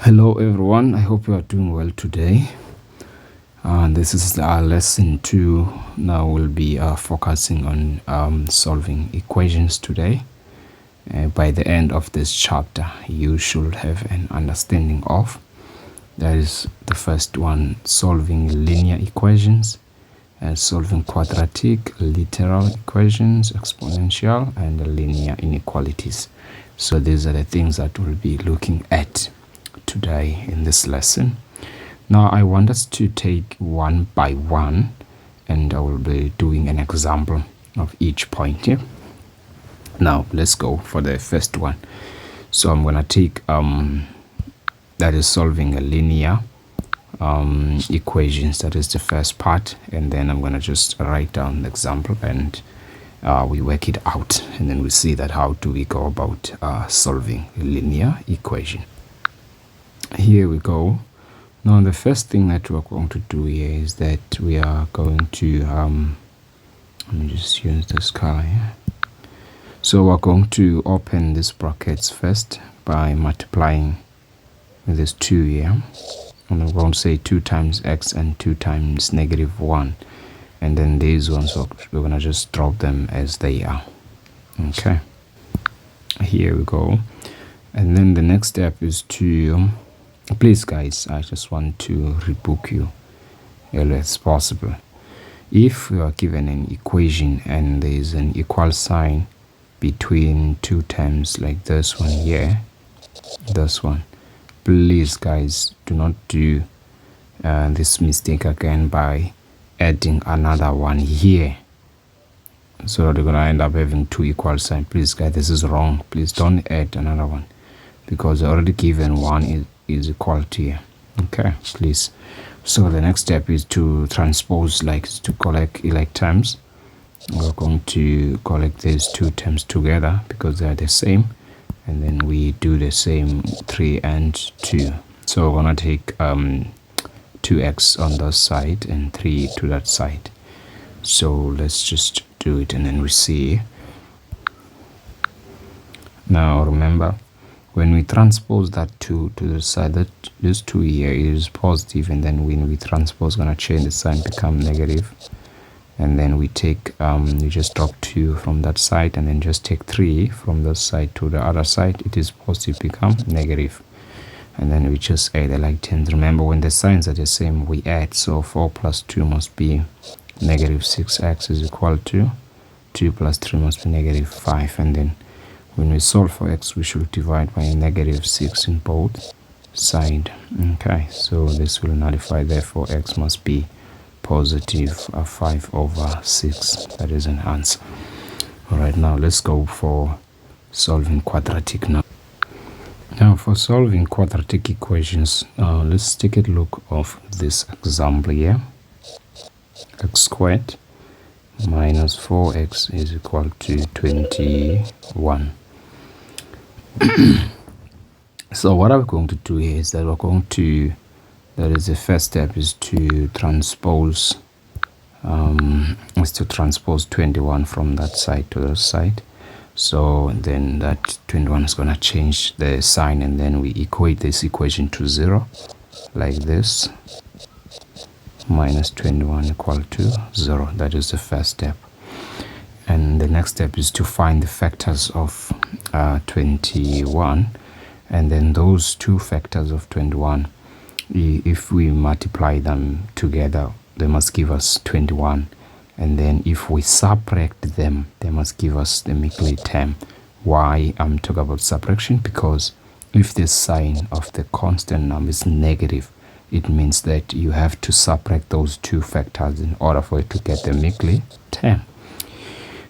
Hello everyone, I hope you are doing well today. This is our lesson 2. Now we'll be focusing on solving equations today. By the end of this chapter, you should have an understanding of. That is the first one, solving linear equations, solving quadratic, literal equations, exponential, and linear inequalities. So these are the things that we'll be looking at today in this lesson. Now I want us to take one by one, and I will be doing an example of each point here. Now let's go for the first one. So I'm gonna take that is solving a linear equations. That is the first part, and then I'm gonna just write down the example and we work it out, and then we see that how do we go about solving a linear equation. Here we go. Now the first thing that we're going to do here is that we are going to let me just use this color here. So we're going to open these brackets first by multiplying with this 2 here, and we're going to say 2 times x and 2 times -1, and then these ones we're going to just drop them as they are. Okay, here we go. And then the next step is to please guys, I just want to rebook you as early as possible. If you are given an equation and there is an equal sign between 2 terms like this one here, this one, please guys, do not do this mistake again by adding another one here, so that you're gonna end up having 2 equal signs. Please guys, this is wrong. Please don't add another one, because I already given one is equal to here. Okay, please. So the next step is to transpose, like to collect like terms. We're going to collect these 2 terms together because they are the same, and then we do the same 3 and 2. So we're gonna take 2x on this side and 3 to that side. So let's just do it, and then we see. Now remember, when we transpose that 2 to the side, that this 2 here is positive, and then when we transpose, gonna change the sign, become negative, and then we take we just drop 2 from that side, and then just take 3 from this side to the other side. It is positive, become negative, and then we just add the like terms. Remember, when the signs are the same, we add. So 4 plus 2 must be -6x is equal to 2 plus 3 must be -5, and then when we solve for x, we should divide by -6 in both sides. Okay, so this will nullify, therefore x must be positive 5/6. That is an answer. Alright, now let's go for solving quadratic now. Now for solving quadratic equations, let's take a look of this example here. X squared minus 4x is equal to 21. So what I'm going to do here is that we're going to, that is the first step, is to transpose 21 from that side to this side. So then that 21 is going to change the sign, and then we equate this equation to 0 like this. Minus 21 equal to 0. That is the first step. And the next step is to find the factors of 21, and then those 2 factors of 21, if we multiply them together, they must give us 21, and then if we subtract them, they must give us the middle term. Why I'm talking about subtraction? Because if the sign of the constant number is negative, it means that you have to subtract those 2 factors in order for it to get the middle term.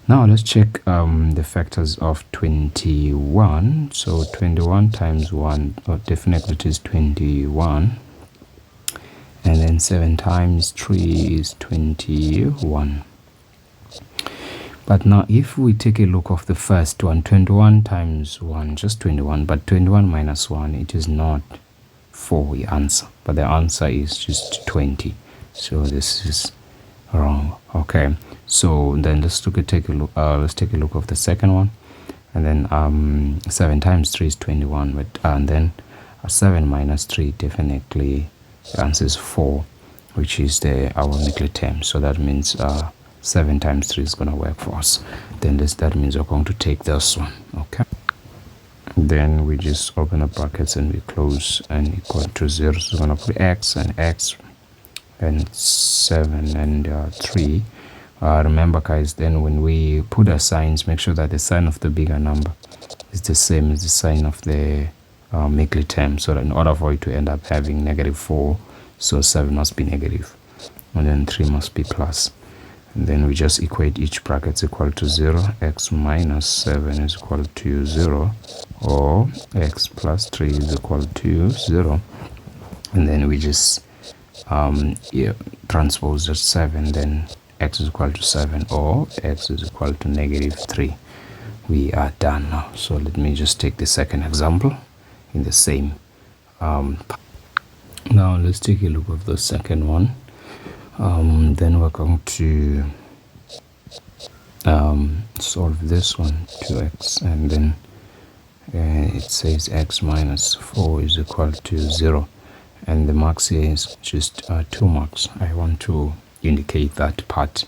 Now let's check the factors of 21. So 21 times 1, definitely it is 21. And then 7 times 3 is 21. But now if we take a look of the first one, 21 times 1, just 21. But 21 minus 1, it is not 4 the answer, but the answer is just 20. So this is wrong. Okay, so then let's take a look of the second one. And then 7 times 3 is 21, but and then 7 minus 3, definitely the answer is 4, which is our middle term. So that means 7 times 3 is going to work for us. Then that means we're going to take this one. Okay, then we just open the brackets and we close and equal to 0. So we're going to put x and 7 and 3. Remember guys, then when we put our signs, make sure that the sign of the bigger number is the same as the sign of the middle term, so that in order for it to end up having -4, so 7 must be negative and then 3 must be plus. And then we just equate each bracket equal to 0. X minus 7 is equal to 0, or x plus 3 is equal to 0. And then we just transpose the 7, then x is equal to 7, or x is equal to -3. We are done now. So let me just take the second example in the same now let's take a look at the second one. Then we're going to solve this one, 2x, and then it says x minus 4 is equal to 0, and the marks here is just 2 marks. I want to indicate that part.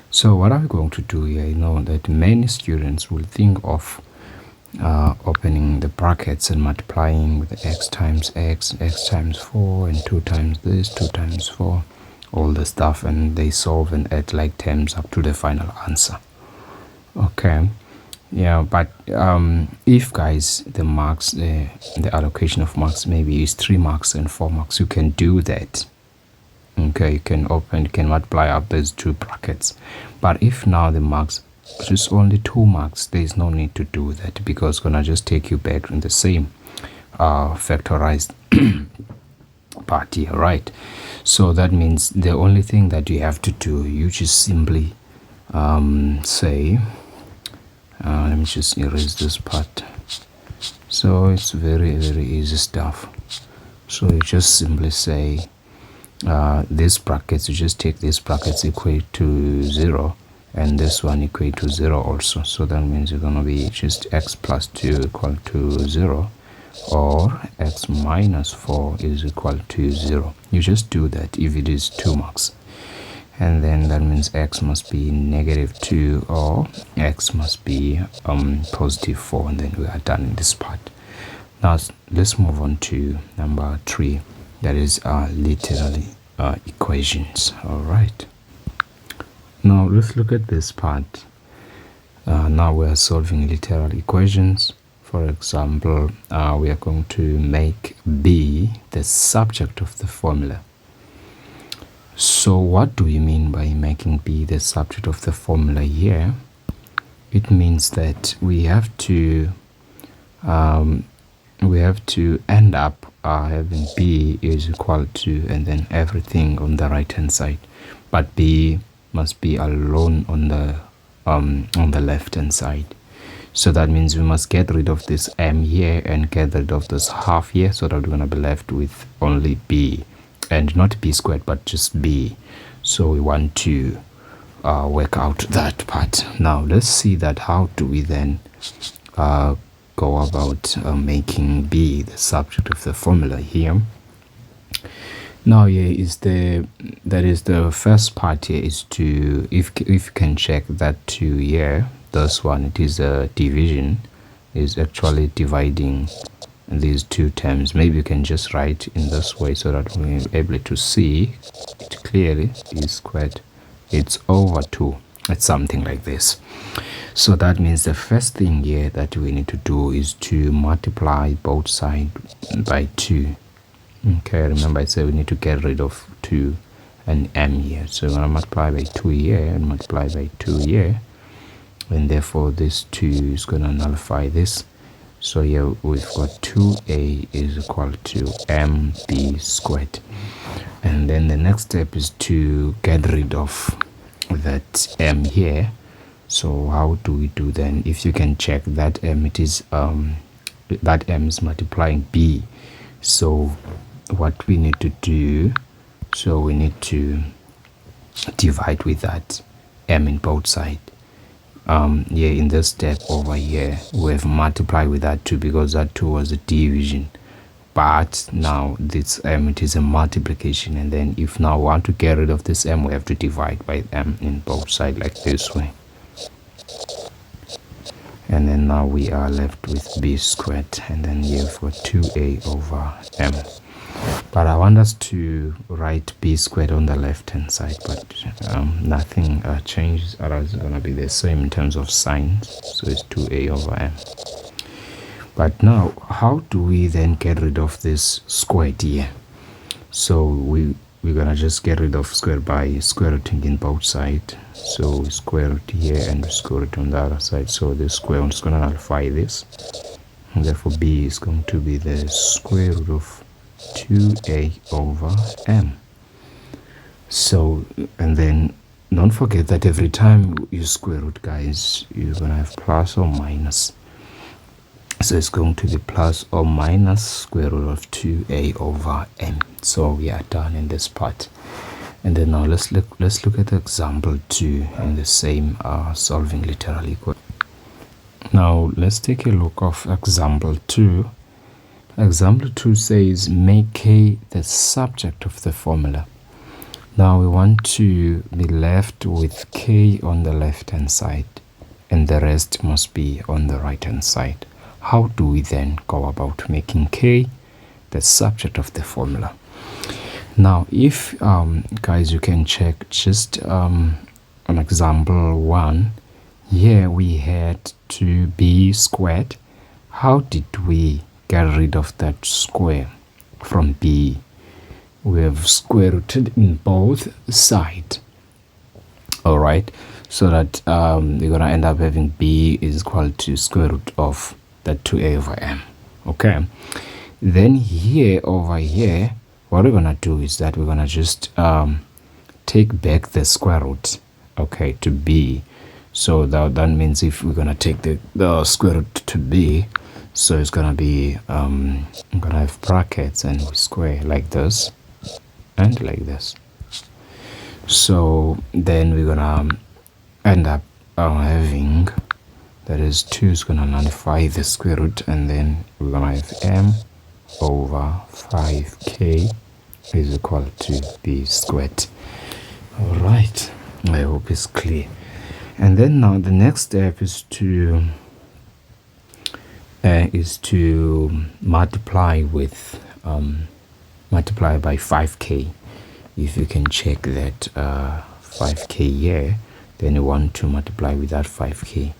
So what are we going to do here? I know that many students will think of opening the brackets and multiplying with x times x, x times 4, and 2 times this, 2 times 4, all the stuff, and they solve and add like terms up to the final answer. Okay, yeah, but if guys the marks, the allocation of marks maybe is 3 marks and 4 marks, you can do that. Okay, you can multiply up those 2 brackets. But if now the marks just only 2 marks, there is no need to do that, because it's gonna just take you back in the same factorized part here, right? So that means the only thing that you have to do, you just simply say let me just erase this part. So it's very easy stuff. So you just simply say these brackets, you just take these brackets equate to 0, and this one equate to 0 also. So that means you're going to be just x plus 2 equal to 0, or x minus 4 is equal to 0. You just do that if it is 2 marks, and then that means x must be -2, or x must be +4, and then we are done in this part. Now let's move on to number 3, that is literally equations. All right, now let's look at this part. Now we are solving literal equations. For example, we are going to make b the subject of the formula. So what do we mean by making b the subject of the formula here? It means that we have to end up having b is equal to, and then everything on the right hand side, but b must be alone on the left hand side. So that means we must get rid of this m here and get rid of this half here, so that we're going to be left with only b, and not b squared but just b. So we want to work out that part. Now let's see that how do we then go about making b the subject of the formula here. Now here is the first part here is to, if you can check that to here, this one, it is a division, is actually dividing these 2 terms. Maybe you can just write in this way so that we're able to see it clearly. Is squared, it's over 2, it's something like this. So that means the first thing here that we need to do is to multiply both sides by 2. Okay, remember I said we need to get rid of 2 and m here, so we're going to multiply by 2 here and multiply by 2 here, and therefore this 2 is going to nullify this. So here we've got 2a is equal to mb squared, and then the next step is to get rid of that m here. So how do we do then? If you can check that m, it is that m is multiplying b. So what we need to do, so we need to divide with that m in both sides. Here in this step over here we have multiplied with that 2, because that 2 was a division but now this m, it is a multiplication, and then if now we want to get rid of this m, we have to divide by m in both sides like this way, and then now we are left with b squared, and then you've got 2a over m. But I want us to write b squared on the left hand side, but nothing changes, otherwise it's going to be the same in terms of signs, so it's 2a over m. But now, how do we then get rid of this squared here? So we're going to just get rid of squared by square rooting in both sides. So we square root here and we square root on the other side. So this square one is going to nullify this. And therefore b is going to be the square root of 2a over m. So, and then don't forget that every time you square root, guys, you're going to have plus or minus. So it's going to be plus or minus square root of 2a over m. So we are done in this part. And then now let's look at the example 2 in the same solving literal equation. Now let's take a look of example 2. Example 2 says make k the subject of the formula. Now we want to be left with k on the left hand side, and the rest must be on the right hand side. How do we then go about making k the subject of the formula? Now, if guys, you can check just on example 1, here we had 2b squared. How did we get rid of that square from b? We have square rooted in both sides. All right, so that we're gonna end up having b is equal to square root of that 2a over m. Okay, then here over here, what we're gonna do is that we're gonna just take back the square root, okay, to b. So that means if we're gonna take the square root to b, so it's gonna be I'm gonna have brackets and we square like this and like this. So then we're gonna end up having, that is 2 is gonna nullify the square root, and then we're gonna have m over 5k is equal to b squared. All right, I hope it's clear. And then now the next step is to multiply with multiply by 5k. If you can check that 5k here, then you want to multiply with that 5k.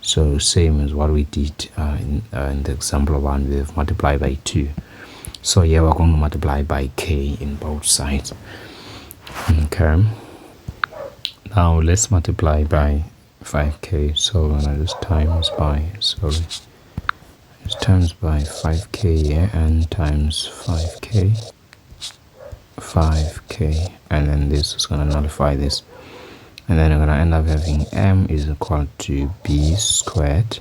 So same as what we did in the example 1, we have multiplied by 2. So here we're going to multiply by k in both sides. Okay. Now let's multiply by 5k. So I'm gonna just times by, just times by 5k here and times 5k, and then this is gonna nullify this. And then I'm going to end up having m is equal to b squared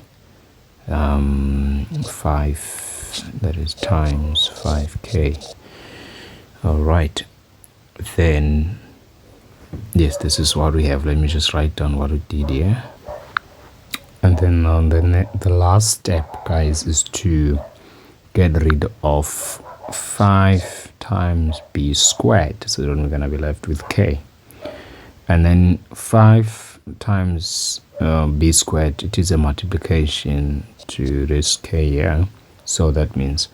5, that is times 5k. All right, then yes, this is what we have. Let me just write down what we did here. And then on the last step, guys, is to get rid of 5 times b squared. So then we're going to be left with k. And then 5 times b squared, it is a multiplication to this k here. So that means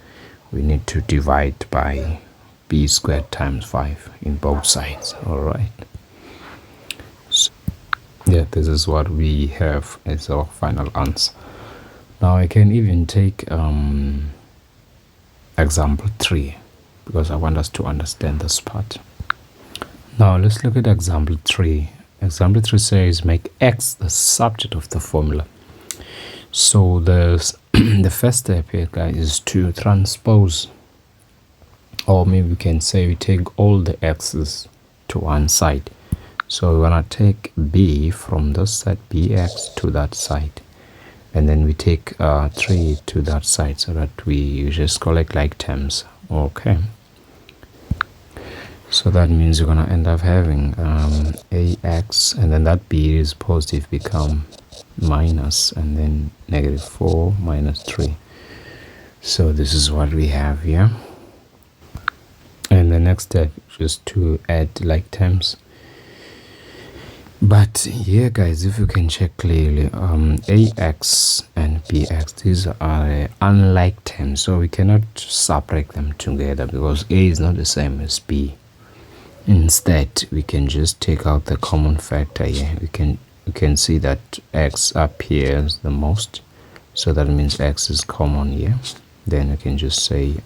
we need to divide by b squared times 5 in both sides. All right. So, yeah, this is what we have as our final answer. Now I can even take example 3, because I want us to understand this part. Now let's look at example 3. Example 3 says make x the subject of the formula. So the first step here, guys, is to transpose, or maybe we can say we take all the x's to one side. So we're gonna take b from this side, bx, to that side, and then we take 3 to that side, so that we just collect like terms. Okay. So that means you're going to end up having ax, and then that b is positive become minus, and then negative 4 minus 3. So this is what we have here. And the next step is just to add like terms. But here, guys, if you can check clearly, ax and bx, these are unlike terms, so we cannot subtract them together because a is not the same as b. Instead, we can just take out the common factor here. We can see that x appears the most, so that means x is common here. Then we can just say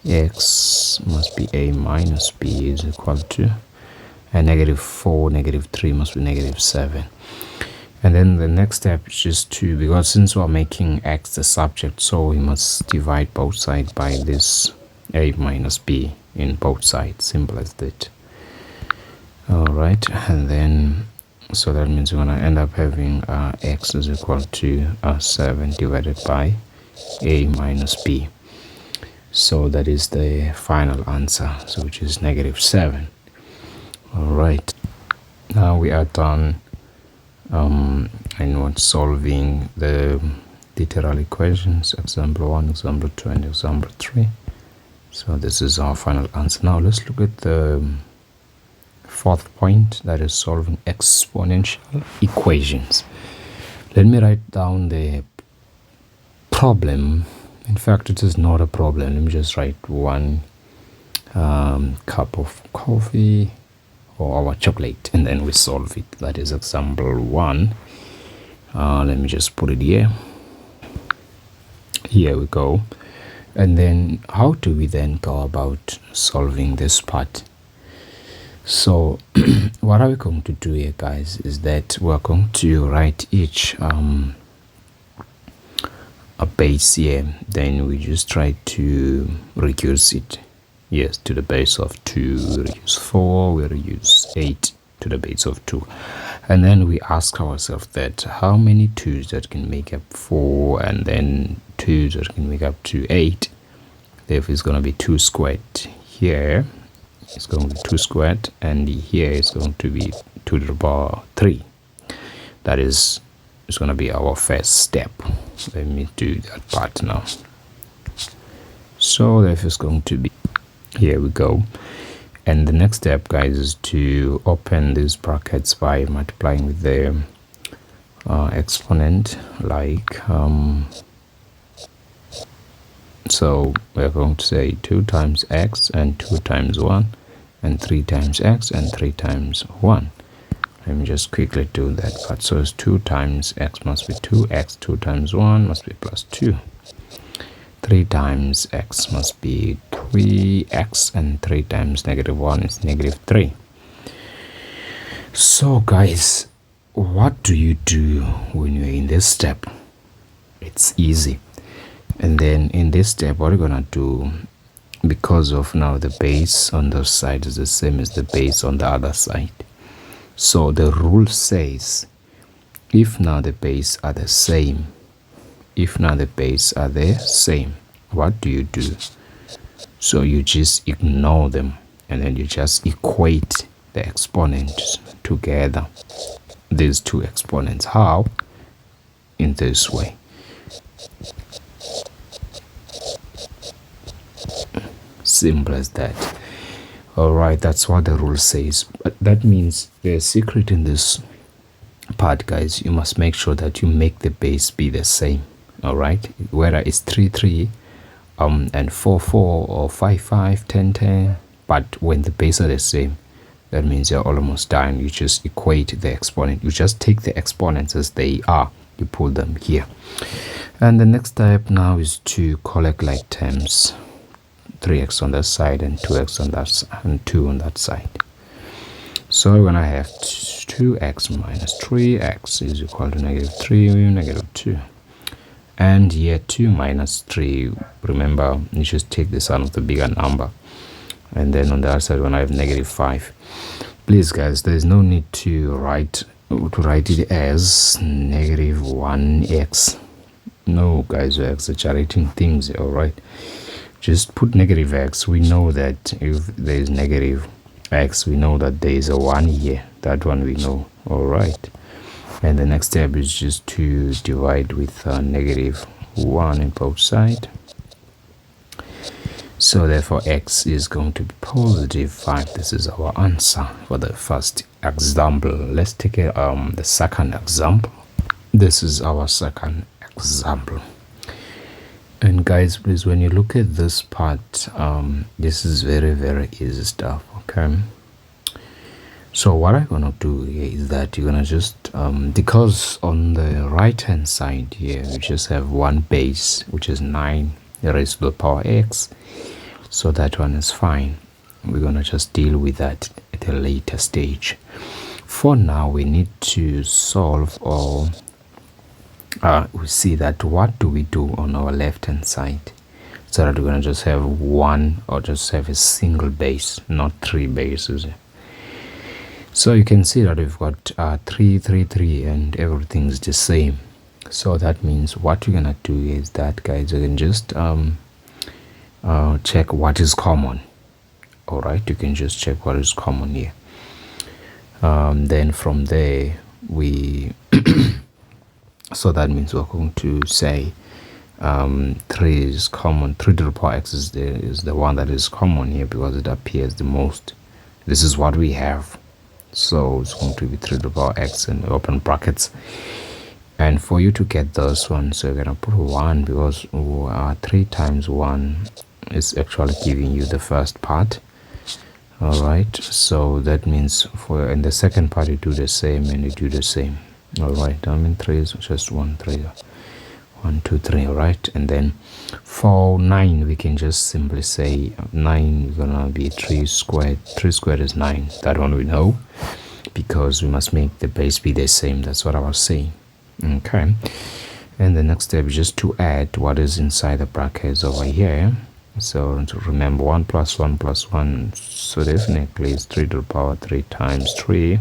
x must be a minus b is equal to, and -4, -3 must be -7. And then the next step is just to, because since we're making x the subject, so we must divide both sides by this a minus b in both sides. Simple as that. Alright, and then so that means we're going to end up having x is equal to 7 divided by a minus b. So that is the final answer, so which is -7. Alright, now we are done in solving the literal equations, example 1, example 2, and example 3. So this is our final answer. Now let's look at the fourth point, that is solving exponential equations. Let me write down the problem. In fact, it is not a problem. Let me just write 1 cup of coffee or our chocolate, and then we solve it. That is example 1. Let me just put it here. Here we go. And then how do we then go about solving this part? So what are we going to do here, guys, is that we're going to write each a base here, then we just try to reduce it. Yes, to the base of 2, we reduce 4, we reduce 8 to the base of 2. And then we ask ourselves that how many 2's that can make up 4, and then 2's that can make up to 8. Therefore, it's going to be 2 squared. Here, it's going to be 2 squared, and here it's going to be 2 to the power 3. That is, it's going to be our first step. Let me do that part now. So therefore, it's going to be, here we go. And the next step, guys, is to open these brackets by multiplying with the exponent, like so we're going to say 2 times x and 2 times 1 and 3 times x and 3 times 1. Let me just quickly do that part. So it's 2 times x must be 2x, 2 times 1 must be plus 2. 3 times x must be 3x, and 3 times -1 is -3. So guys, what do you do when you're in this step? It's easy. And then in this step, what we're gonna do, because of now the base on the side is the same as the base on the other side, so the rule says if now the base are the same, what do you do? So you just ignore them, and then you just equate the exponents together, these two exponents. How? In this way. Simple as that. Alright, that's what the rule says. But that means the secret in this part, guys, you must make sure that you make the base be the same. Alright, whether it's 3 3 and 4 4 or 5 5 10 10, but when the base are the same, that means you're almost done. You just equate the exponent. You just take the exponents as they are, you pull them here. And the next step now is to collect like terms, 3x on that side and 2x on that side and 2 on that side. So we're gonna have 2x minus 3x is equal to -3, -2. And here 2 minus 3, remember, you just take the sum of the bigger number. And then on the other side, when I have -5, please guys, there is no need to write it as -1x. No guys, we're exaggerating things. All right, just put -x. We know that if there is -x, we know that there is a 1 here. That one we know. All right, and the next step is just to divide with 1 in both sides. So therefore x is going to be positive 5. This is our answer for the first example. Let's take the second example. This is our second example. And guys, please, when you look at this part, this is very easy stuff, okay? So what I'm gonna do here is that you're gonna just because on the right hand side here we just have one base, which is 9 raised to the power x, so that one is fine. We're gonna just deal with that at a later stage. For now, we need to solve all. We see that what do we do on our left hand side, so that we're gonna just have one, or just have a single base, not 3 bases. So you can see that we've got 3, 3, 3, and everything's the same. So that means what you're gonna do is that, guys, you can just check what is common. All right, you can just check what is common here. Then from there we so that means we're going to say 3 is common. 3 to the power x is the one that is common here because it appears the most. This is what we have. So it's going to be 3 to the power x and open brackets. And for you to get this one, so you're gonna put 1 because 3 times 1 is actually giving you the first part. All right, so that means for in the second part you do the same and you do the same. All right, I mean 3 is just 1, 3, 1, 2, 3. All right, and then for 9 we can just simply say 9 is gonna be 3 squared. 3 squared is 9. That one we know because we must make the base be the same. That's what I was saying. Okay, and the next step is just to add what is inside the brackets over here. So to remember, 1 plus 1 plus 1, so definitely it's 3 to the power 3 times 3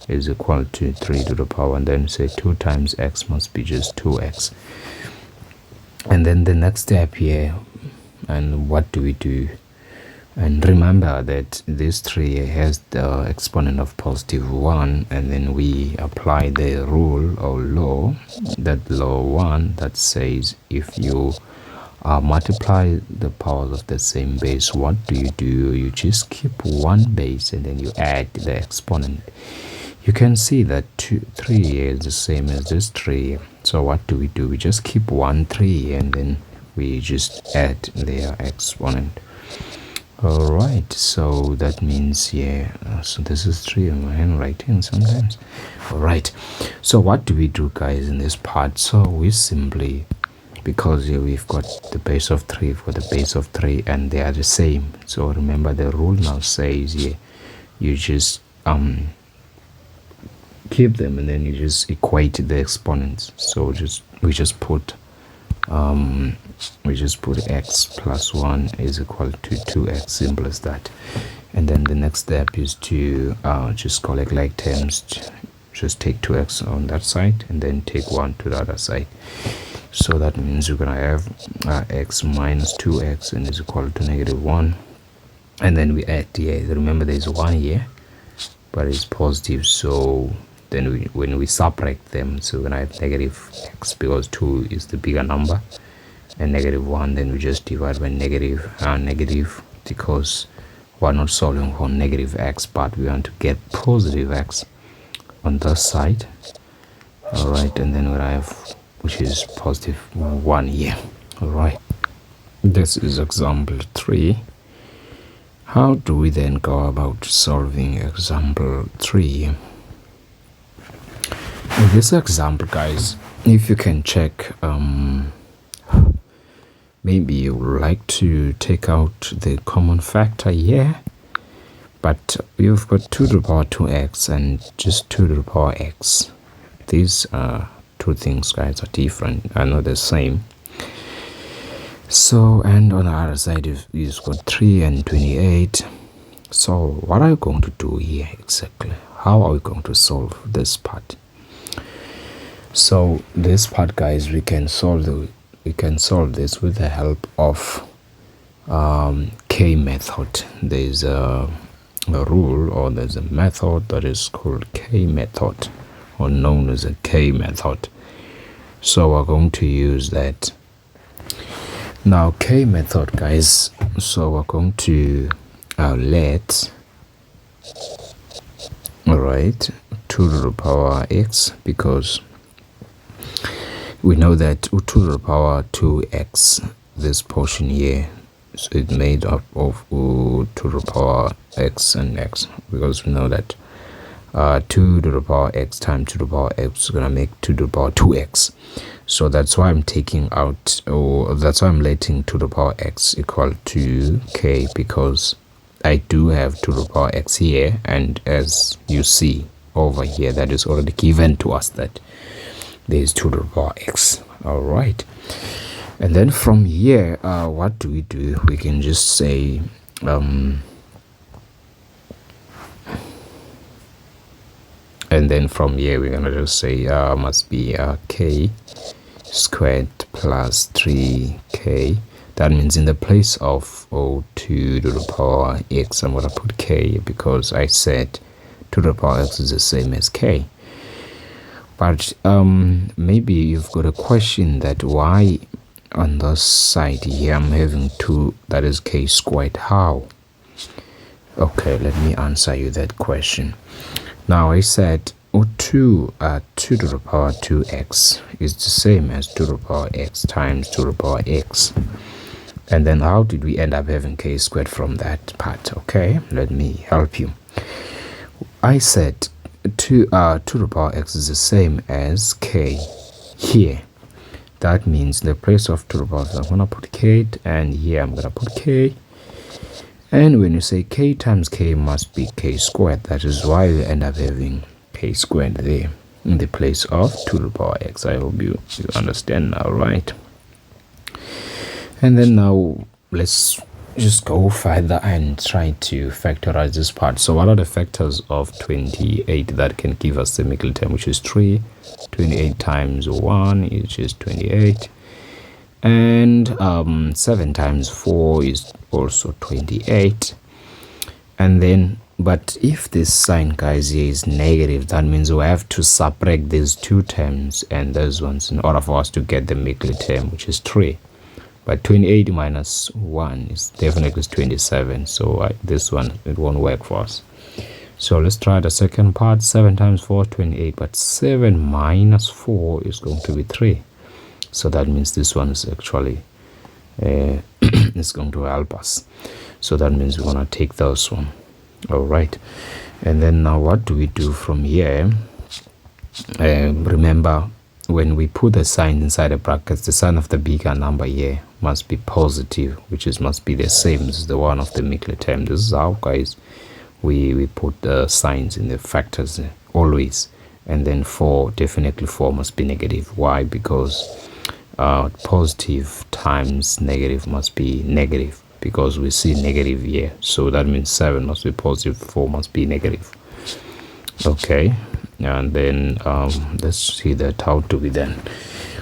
is equal to 3 to the power, and then say 2 times x must be just 2x. And then the next step here, and what do we do? And remember that this 3 has the exponent of positive 1, and then we apply the rule or law, that law 1 that says if you multiply the powers of the same base, what do? You just keep one base and then you add the exponent. You can see that 3 is the same as this 3. So what do? We just keep 1 3 and then we just add their exponent. All right, so that means so this is 3 in my handwriting sometimes. All right, so what do we do, guys, in this part? So we simply, because here we've got the base of 3 for the base of 3 and they are the same, so remember the rule now says here you just keep them and then you just equate the exponents. So we just put x plus 1 is equal to 2x, simple as that. And then the next step is to just collect like terms. Just take 2x on that side and then take 1 to the other side. So that means we're gonna have x minus 2x and is equal to -1. And then we add here, remember there's 1 here but it's positive, so then when we subtract them, so we're gonna have -x because 2 is the bigger number, and -1, then we just divide by negative because we're not solving for negative x, but we want to get positive x on this side. All right, and then we have, which is positive 1 here. All right, this is example 3. How do we then go about solving example 3? In this example, guys, if you can check, maybe you would like to take out the common factor here, but you've got 2 to the power 2x and just 2 to the power x. These two things, guys, are different. I know the same. So, and on the other side you've got 3 and 28. So what are you going to do here exactly? How are we going to solve this part? So this part, guys, we can solve this with the help of K method. There's a rule, or there's a method that is called K method, or known as a K method. So we're going to use that. Now K method, guys. So we're going to let, alright, 2 to the power x, because we know that 2 to the power 2x, this portion here, so it's made up of 2 to the power x and x, because we know that 2 to the power x times 2 to the power x is going to make 2 to the power 2x. So that's why I'm taking out, or that's why I'm letting 2 to the power x equal to k, because I do have 2 to the power x here, and as you see over here, that is already given to us that there is 2 to the power x. All right, and then from here, what do? We can just say and then from here we're gonna just say must be k squared plus 3k. That means in the place of 2 to the power x, I'm gonna put k, because I said 2 to the power x is the same as k. But maybe you've got a question that why on this side here I'm having 2, that is k squared. How? Okay, let me answer you that question. Now I said 2 to the power 2x is the same as 2 to the power x times 2 to the power x. And then how did we end up having k squared from that part? Okay, let me help you. I said 2 to the power x is the same as k here. That means in the place of 2 to the power x, I'm going to put k, and here I'm going to put k. And when you say k times k must be k squared, that is why we end up having k squared there in the place of 2 to the power x. I hope you understand now, right? And then now let's just go further and try to factorize this part. So what are the factors of 28 that can give us the middle term, which is 3? 28 times 1, which is 28. And 7 times 4 is also 28. And then, but if this sign, guys, here is negative, that means we have to subtract these two terms and those ones in order for us to get the middle term, which is 3. But 28 minus 1 is definitely 27, so this one, it won't work for us. So let's try the second part. 7 times 4 28, but 7 minus 4 is going to be 3. So that means this one is actually is going to help us. So that means we're going to take those one. All right. And then now what do we do from here? Remember, when we put the sign inside the brackets, the sign of the bigger number here must be positive, which is must be the same as the one of the middle term. This is how, guys, we put the signs in the factors always. And then 4, definitely 4 must be negative. Why? Because positive times negative must be negative, because we see negative here. So that means 7 must be positive, 4 must be negative. Okay, and then let's see that how do we then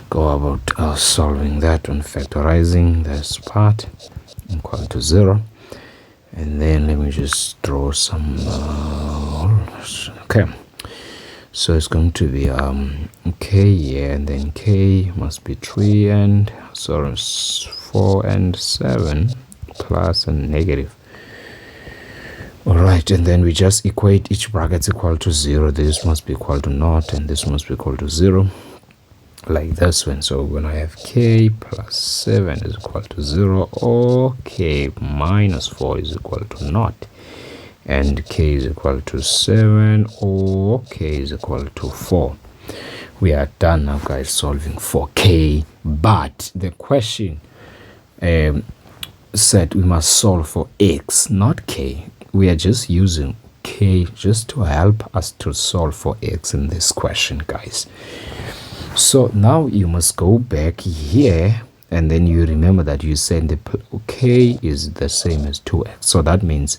go about solving that one, factorizing this part equal to 0. And then let me just draw some okay, so it's going to be k here, and then k must be 3 and 4 and 7 plus and negative. All right, and then we just equate each bracket equal to 0. This must be equal to 0, and this must be equal to 0, like this one. So when I have k plus 7 is equal to 0, or k minus 4 is equal to 0, and k is equal to 7, or k is equal to 4. We are done now, guys, solving for k. But the question said we must solve for x, not k. We are just using k just to help us to solve for x in this question, guys. So now you must go back here, and then you remember that you said the k is the same as 2x. So that means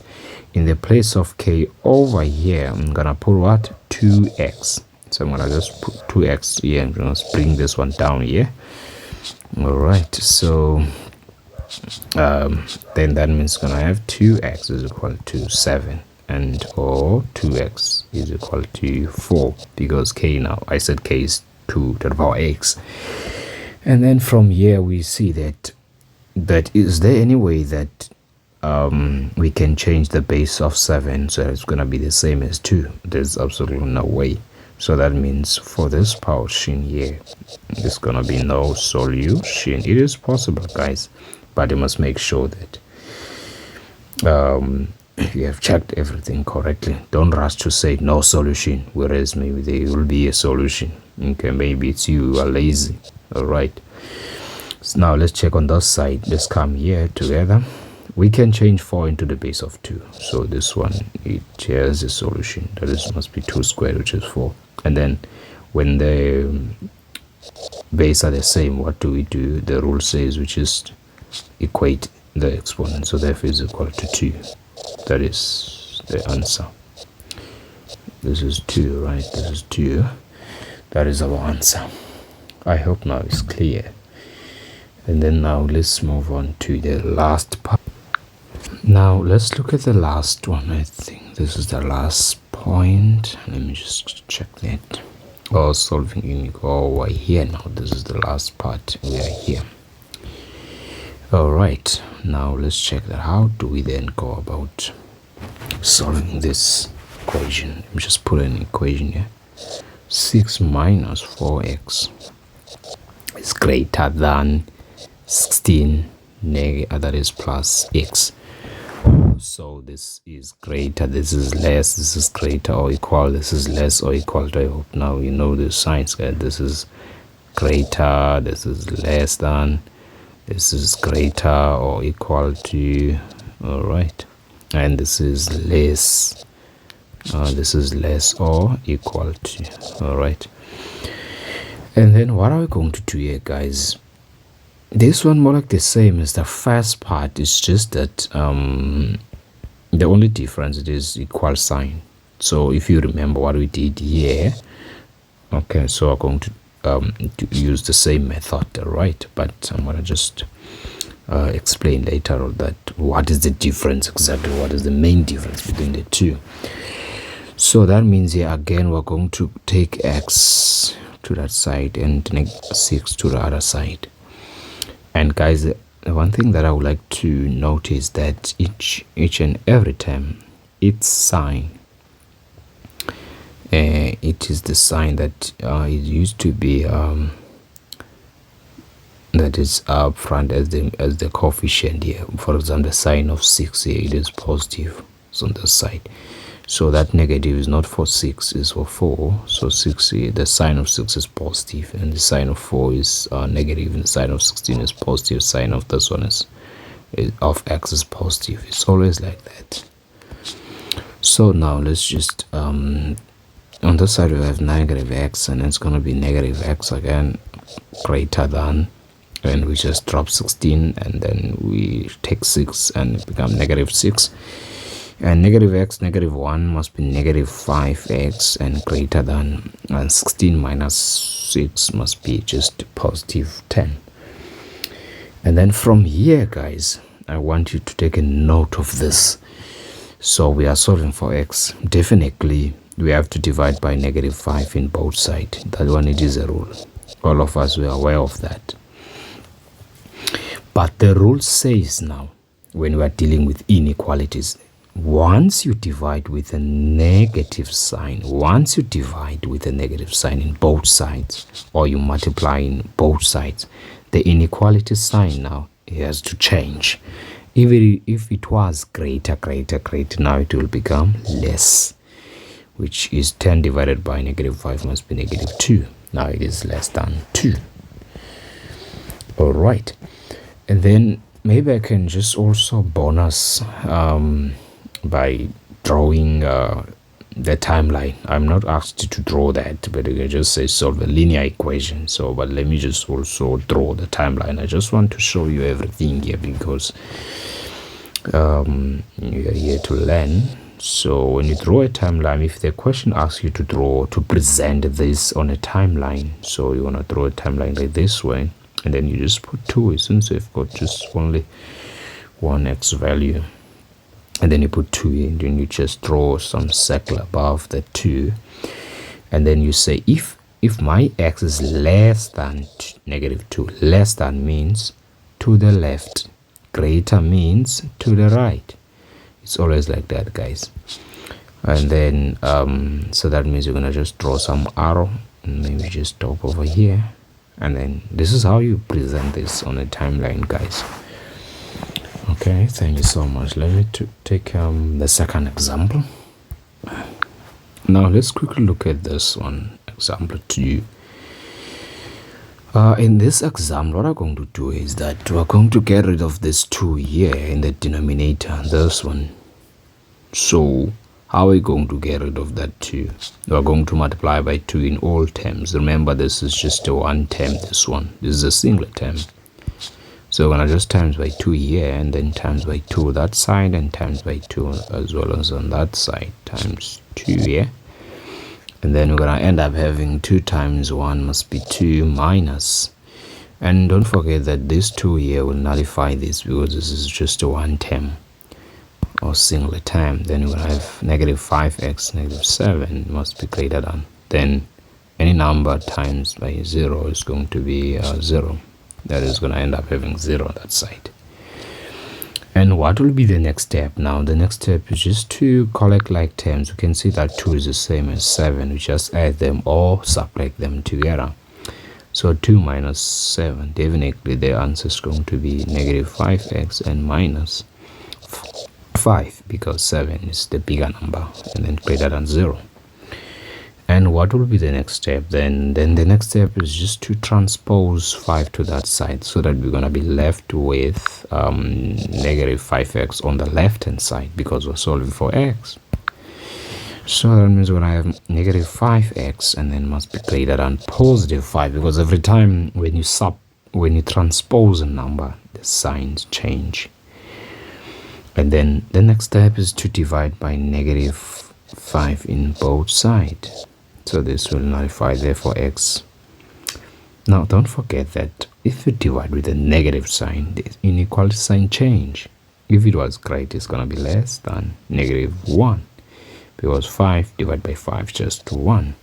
in the place of k over here, I'm gonna put what? 2x. So I'm gonna just put 2x here. I'm gonna bring this one down here. All right, so then that means gonna have 2x is equal to 7, and or 2x is equal to 4, because k, now I said k is 2 to the power x. And then from here we see that is there any way that we can change the base of 7 so it's going to be the same as 2? There's absolutely no way. So that means for this portion here, there's going to be no solution. It is possible, guys, but you must make sure that you have checked everything correctly. Don't rush to say no solution, whereas maybe there will be a solution. Okay, maybe it's you are lazy. All right, so now let's check on this side. Let's come here together. We can change 4 into the base of 2. So this one, it has a solution. That is must be 2 squared, which is 4. And then when the base are the same, what do we do? The rule says we just equate the exponent. So therefore is equal to 2. That is the answer. This is 2, right? This is 2. That is our answer. I hope now it's clear. And then now let's move on to the last part. Now let's look at the last one. I think this is the last point. Let me just check that. Oh, solving unique. Oh, we're here now. This is the last part. We are here. All right. Now let's check that. How do we then go about solving this equation? Let me just put an equation here. 6 minus 4x is greater than 16 that is plus x. So this is greater, this is less, this is greater or equal, this is less or equal to. I hope now you know the signs, guys. This is greater, this is less than, this is greater or equal to. All right, and this is less, this is less or equal to. All right, and then what are we going to do here, guys? This one more like the same as the first part. It's just that the only difference it is equal sign. So if you remember what we did here, okay, so I'm going to use the same method, right? But I'm gonna just explain later on that what is the difference exactly, what is the main difference between the two. So that means here again we're going to take x to that side and 6 to the other side. And guys, the one thing that I would like to note is that each and every time its sign, it is the sign that it used to be that is up front as the coefficient here. For example, the sign of 6 here, it is positive. It's on the side. So that negative is not for 6, is for 4. So 6, the sign of 6 is positive, and the sign of 4 is negative, and the sign of 16 is positive. Sign of this one is of x is positive. It's always like that. So now let's just on this side we have negative x, and it's going to be negative x again greater than, and we just drop 16, and then we take 6 and it becomes negative 6. And negative x, negative 1 must be negative 5x and greater than, and 16 minus 6 must be just positive 10. And then from here, guys, I want you to take a note of this. So we are solving for x. Definitely, we have to divide by negative 5 in both sides. That one, it is a rule. All of us were aware of that. But the rule says now, when we are dealing with inequalities, once you divide with a negative sign, in both sides, or you multiply in both sides, the inequality sign now has to change. Even if it was greater, now it will become less, which is 10 divided by negative 5 must be negative 2. Now it is less than 2. All right, and then maybe I can just also bonus by drawing the timeline. I'm not asked to draw that, but I can just say solve a linear equation. So, but let me just also draw the timeline. I just want to show you everything here because you're here to learn. So when you draw a timeline, if the question asks you to present this on a timeline, so you want to draw a timeline like this way, and then you just put 2, since you've got just only one x value, and then you put 2 in, then you just draw some circle above the 2, and then you say if if my x is less than -2, less than means to the left, greater means to the right. It's always like that, guys. And then so that means you're gonna just draw some arrow and maybe just stop over here, and then this is how you present this on a timeline, guys. Okay, thank you so much. Let me take the second example. Now let's quickly look at this one, example 2. In this example, what I'm going to do is that we're going to get rid of this 2 here in the denominator, this one. So how are we going to get rid of that 2? We're going to multiply by 2 in all terms. Remember, this is just a one term, this one. This is a single term. So we're going to just times by 2 here, and then times by 2 that side, and times by 2 as well as on that side, times 2 here. And then we're going to end up having 2 times 1 must be 2 minus. And don't forget that this 2 here will nullify this because this is just a one term or single term. Then we're going to have -5x, -7 must be greater than. Then any number times by 0 is going to be 0. That is going to end up having 0 on that side. And what will be the next step? Now the next step is just to collect like terms. You can see that 2 is the same as 7. We just add them or subtract them together. So 2 minus 7, definitely the answer is going to be -5x and minus 5, because 7 is the bigger number and then greater than 0. And what will be the next step? Then the next step is just to transpose 5 to that side, so that we're going to be left with -5x on the left hand side, because we're solving for x. So that means we're going to have -5x and then must be greater than +5, because every time when you transpose a number, the signs change. And then the next step is to divide by -5 in both sides. So this will nullify, therefore x. Now don't forget that if you divide with a negative sign, the inequality sign change. If it was great, it's going to be less than -1, because 5 divided by 5 is just 1.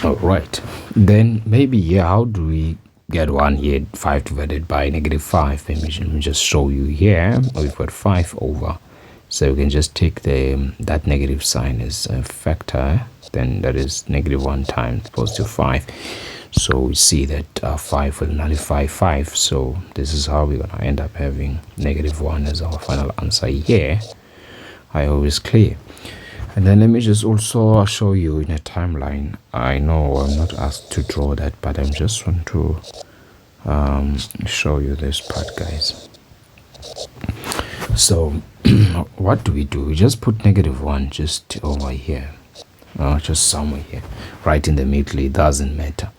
Alright, then maybe how do we get 1 here? 5 divided by -5. Maybe let me just show you here. We've got 5 over, so we can just take that negative sign as a factor. Then that is -1 times +5. So we see that 5 will nullify 5. So this is how we're going to end up having -1 as our final answer here. I hope it's clear. And then let me just also show you in a timeline. I know I'm not asked to draw that, but I just want to show you this part, guys. So what do? We just put -1 just over here, just somewhere here, right in the middle. It doesn't matter.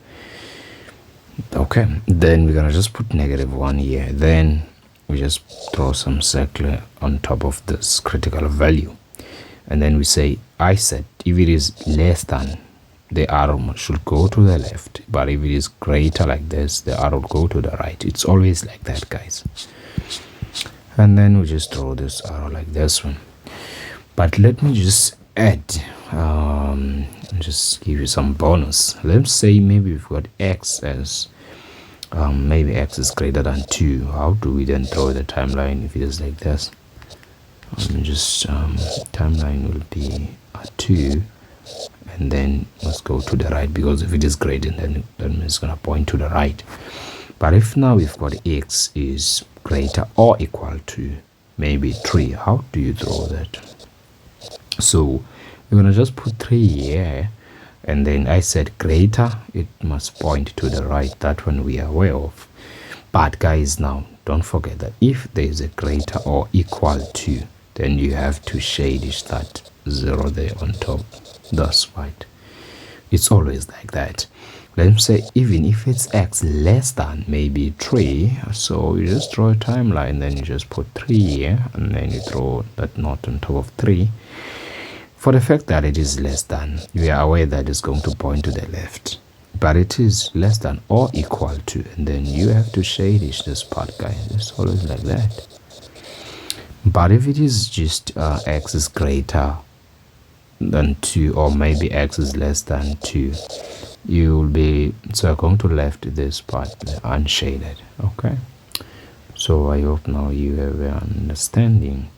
Okay, then we're gonna just put -1 here. Then we just draw some circle on top of this critical value, and then we say I said if it is less than, the arrow should go to the left, but if it is greater like this, the arrow will go to the right. It's always like that, guys. And then we just draw this arrow like this one. But let me just add, just give you some bonus. Let's say maybe we've got x as maybe x is greater than 2. How do we then draw the timeline if it is like this? Timeline will be 2, and then let's go to the right, because if it is greater, then it's going to point to the right. But if now we've got x is greater or equal to maybe 3, how do you draw that? So we're going to just put 3 here, and then I said greater, it must point to the right. That one we are aware of. But guys, now don't forget that if there is a greater or equal to, then you have to shade that 0 there on top. That's right. It's always like that. Let's say even if it's x less than maybe 3, so you just draw a timeline, then you just put 3 here, and then you throw that knot on top of 3. For the fact that it is less than, we are aware that it's going to point to the left, but it is less than or equal to, and then you have to shade this part, guys. It's always like that. But if it is just x is greater than 2, or maybe x is less than 2, you will be, so I'm going to left this part unshaded. Okay, so I hope now you have an understanding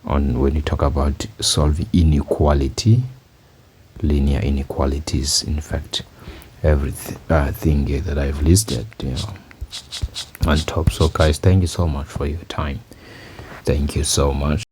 on when you talk about solving inequality, linear inequalities. In fact, everything that I've listed, on top. So guys, thank you so much for your time. Thank you so much.